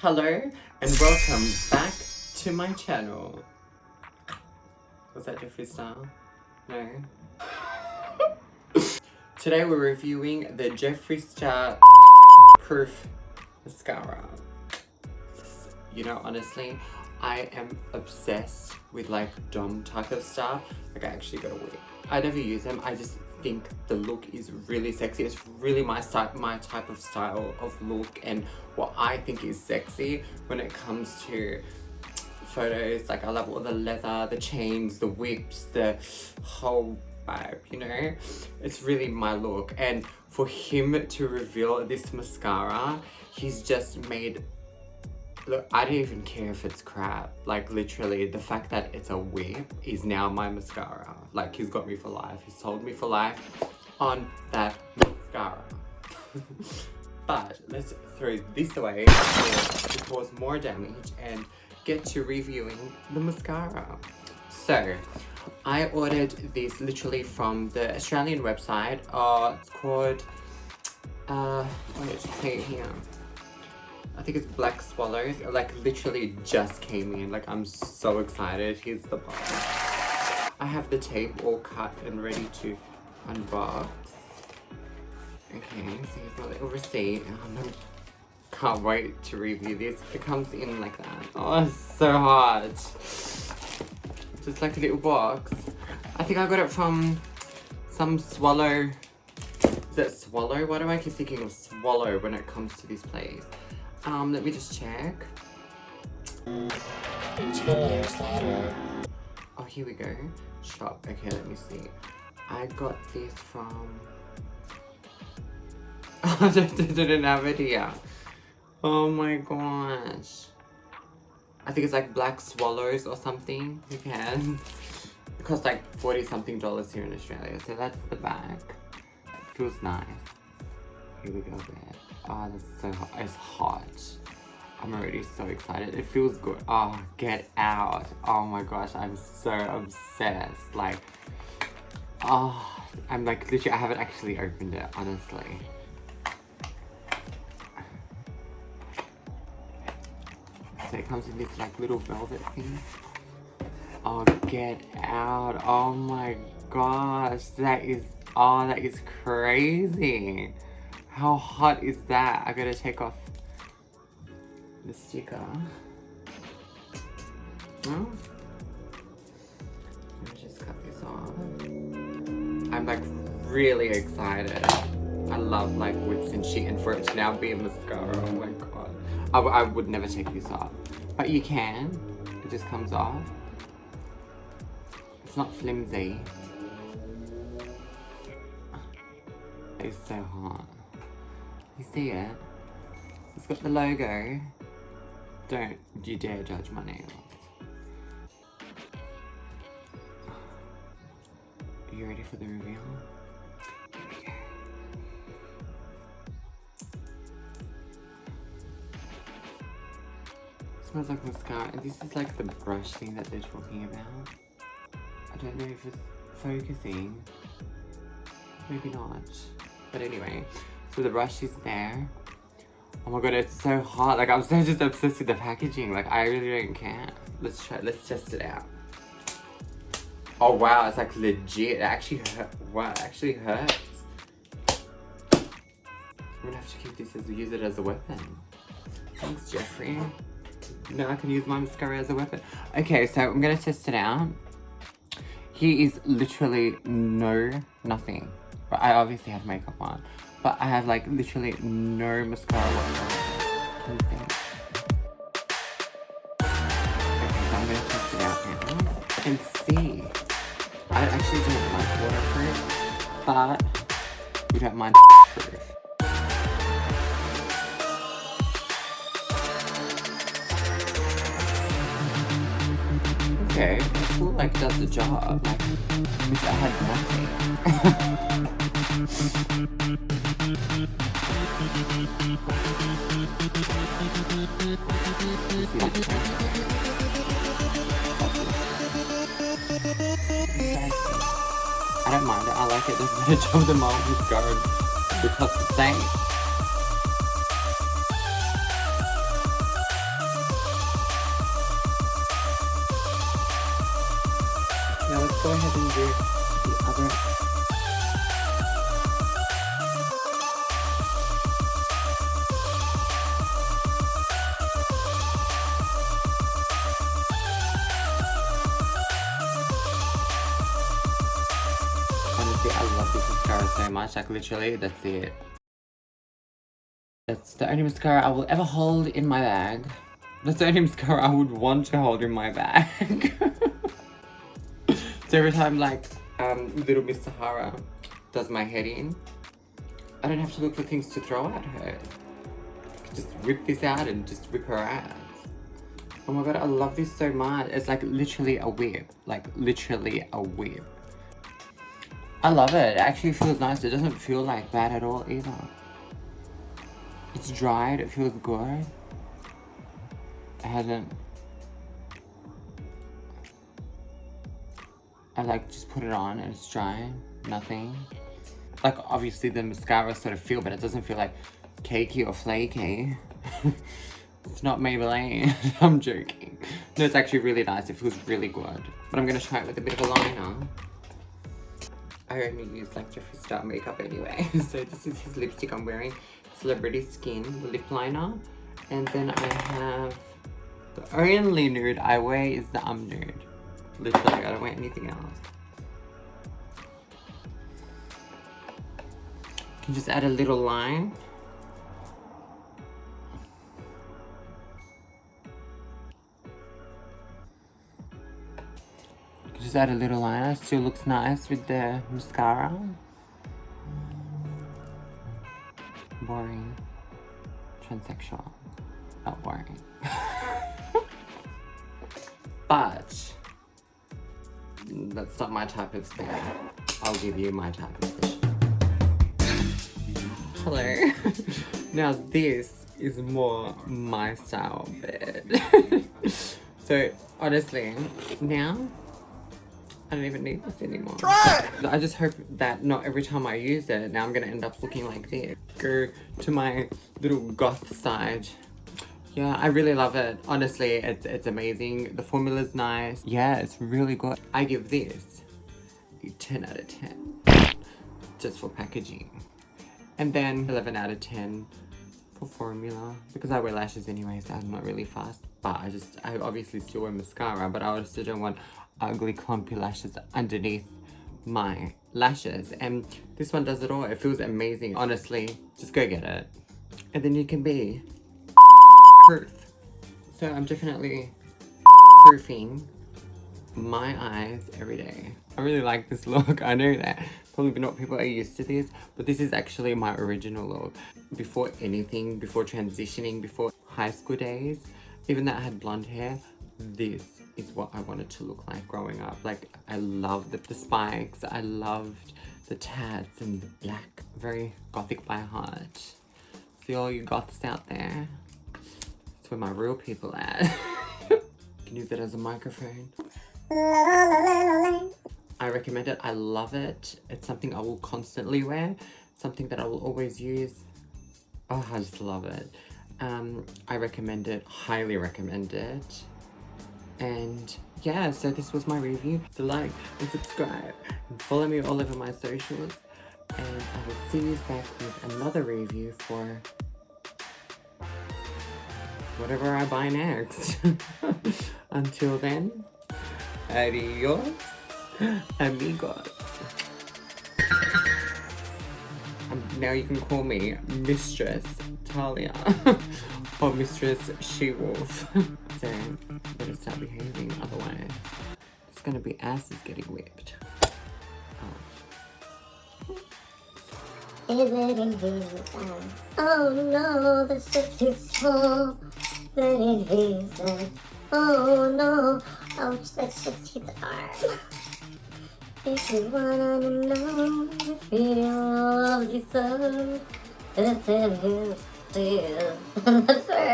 Hello and welcome back to my channel. Was that Jeffree style? No. Today we're reviewing the Jeffree Star Proof Mascara. You know, honestly, I am obsessed with like dumb type of stuff. Like I actually got a wig. I never use them. I just think the look is really sexy. It's really my type of style of look and what I think is sexy when it comes to photos. Like I love all the leather, the chains, the whips, the whole vibe, you know? It's really my look. And for him to reveal this mascara, he's just made... Look, I don't even care if it's crap. Like literally, the fact that it's a whip is now my mascara. Like he's got me for life. He's sold me for life on that mascara. But let's throw this away to cause more damage and get to reviewing the mascara. So, I ordered this literally from the Australian website. It's called, wait, say it here. I think it's Black Swallows. It like literally just came in. Like I'm so excited. Here's the box. I have the tape all cut and ready to unbox. Okay, so here's my little receipt. Can't wait to review this. It comes in like that. Oh, it's so hard. Just like a little box. I think I got it from some Swallow. Is that Swallow? Why do I keep thinking of Swallow when it comes to this place? Let me just check. 2 years later. Oh, here we go. Shop. Okay, let me see. I got this from... I didn't have it here. Oh my gosh. I think it's like Black Swallows or something. You can. It costs like $40 something here in Australia. So that's the bag. It feels nice. Here we go there. Oh, that's so hot. It's hot. I'm already so excited. It feels good. Oh, get out. Oh my gosh, I'm so obsessed. Like, oh, I'm like literally, I haven't actually opened it, honestly. So it comes in this like little velvet thing. Oh, get out. Oh my gosh, that is crazy. How hot is that? I gotta take off the sticker. Oh. Let me just cut this off. I'm like really excited. I love like whips and shit, and for it to now be a mascara, oh my god. I would never take this off. But you can. It just comes off. It's not flimsy. It's so hot. You see it? It's got the logo. Don't you dare judge my nails. Are you ready for the reveal? Here we go. It smells like mascara. And this is like the brush thing that they're talking about. I don't know if it's focusing. Maybe not. But anyway. So the brush is there. Oh my god, it's so hot. Like I'm so just obsessed with the packaging. Like I really don't care. Let's test it out. Oh wow, it's like legit. It actually hurt. Wow, it actually hurts. I'm gonna have to keep this use it as a weapon. Thanks, Jeffree. Now I can use my mascara as a weapon. Okay, so I'm gonna test it out. Here is literally nothing. But I obviously have makeup on. But I have like literally no mascara whatsoever. Okay, so I'm gonna test it out now and see. I actually don't like waterproof, but we don't mind proof. Okay, I feel like it does the job. Like, I wish I had nothing. I don't mind it. I like it. It does a better job than my mascara because the same. go ahead and do the other. Honestly, I love this mascara so much. Like literally, that's it. That's the only mascara I will ever hold in my bag. That's the only mascara I would want to hold in my bag. So every time like little Miss Sahara does my head in, I don't have to look for things to throw at her. I can just whip this out and just whip her ass. Oh my god, I love this so much. It's like literally a whip. Like literally a whip. I love it. It actually feels nice. It doesn't feel like bad at all either. It's dried. It feels good. It hasn't... I like just put it on and it's dry. Nothing. Like obviously the mascara sort of feel, but it doesn't feel like cakey or flaky. It's not Maybelline. I'm joking. No, it's actually really nice. It feels really good. But I'm gonna try it with a bit of a liner. I only use like Jeffree Star makeup anyway. So this is his lipstick I'm wearing. Celebrity Skin lip liner. And then I have the only nude I wear is the nude. Literally, I don't wear anything else. You can just add a little line. Just add a little liner. Still looks nice with the mascara. Boring. Transsexual. Not boring. But that's not my type of thing. I'll give you my type of thing. Hello. Now this is more my style bed. So honestly, now I don't even need this anymore. Try it! I just hope that not every time I use it, now I'm gonna end up looking like this. Go to my little goth side. Yeah, I really love it. Honestly, it's amazing. The formula's nice. Yeah, it's really good. I give this a 10 out of 10. Just for packaging. And then 11 out of 10 for formula. Because I wear lashes anyway, so I'm not really fast. But I obviously still wear mascara, but I also don't want ugly clumpy lashes underneath my lashes. And this one does it all. It feels amazing. Honestly, just go get it. And then you can be proof. So I'm definitely proofing my eyes every day. I really like this look. I know that probably not people are used to this, but this is actually my original look. Before anything, before transitioning, before high school days, even though I had blonde hair, this is what I wanted to look like growing up. Like, I loved the spikes, I loved the tats and the black. Very gothic by heart. See all you goths out there? That's where my real people at. You can use it as a microphone. I recommend it. I love it. It's something I will constantly wear. Something that I will always use. Oh, I just love it. I recommend it. Highly recommend it. And yeah, so this was my review. So like and subscribe and follow me all over my socials. And I will see you back with another review for whatever I buy next. Until then, adios, amigos. Now you can call me Mistress Taliah or Mistress She-Wolf. So, better start behaving, otherwise it's gonna be asses getting whipped. Is it in his eye? Oh no, the shift is small. Then in his eye. Oh no, ouch, that's just his arm. If you wanna know if he loves you so, that's in his tears. That's right.